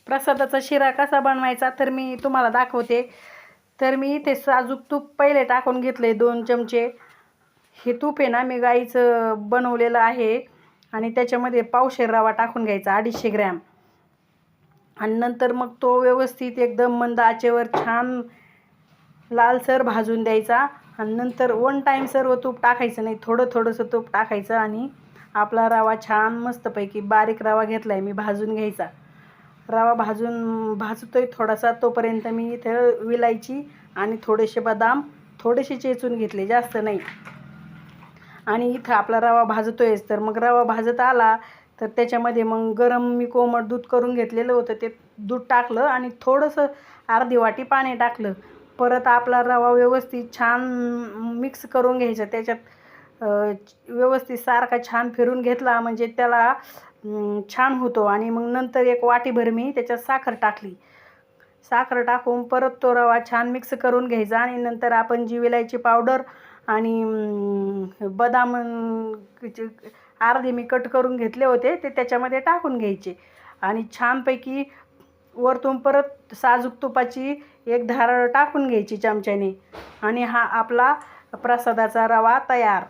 प्रसादाचा शिरा कसा बनवायचा तर मी तुम्हाला दाखवते। तर मी इथे साजूक तूप पहिले टाकून घेतले 2 चमचे। हे तूप आहे ना मी गाईचं बनवलेलं आहे आणि त्याच्यामध्ये पावशेर रवा टाकून घ्यायचा 250 ग्रॅम आणि नंतर मग तो व्यवस्थित एकदम मंद आचेवर छान लालसर भाजून द्यायचा आणि नंतर वन टाइम सर्व तूप टाकायचं नाही, थोडं थोडंसं तूप टाकायचं आणि आपला रवा छान मस्तपैकी बारीक रवा घेतलाय मी भाजून घ्यायचा। रवा भाजतोय थोडासा तोपर्यंत मी इथं विलायची आणि थोडेसे बदाम थोडेसे चेचून घेतले, जास्त नाही। आणि इथं आपला रवा भाजतोयच तर मग रवा भाजत आला तर त्याच्यामध्ये मग गरम मी कोमट दूध करून घेतलेलं होतं ते दूध टाकलं आणि थोडंसं अर्धी वाटी पाणी टाकलं। परत आपला रवा व्यवस्थित छान मिक्स करून घ्यायचं, त्याच्यात व्यवस्थित सारखा छान फिरून घेतला म्हणजे त्याला छान होतो। आणि मग नंतर एक वाटीभर मी त्याच्यात साखर टाकली। साखर टाकून परत तो रवा छान मिक्स करून घ्यायचा आणि नंतर आपण जी विलायची पावडर आणि बदाम अर्धे मी कट करून घेतले होते ते त्याच्यामध्ये टाकून घ्यायचे आणि छानपैकी वरतून परत साजूक तुपाची एक धार टाकून घ्यायची चमच्याने आणि हा आपला प्रसादाचा रवा तयार।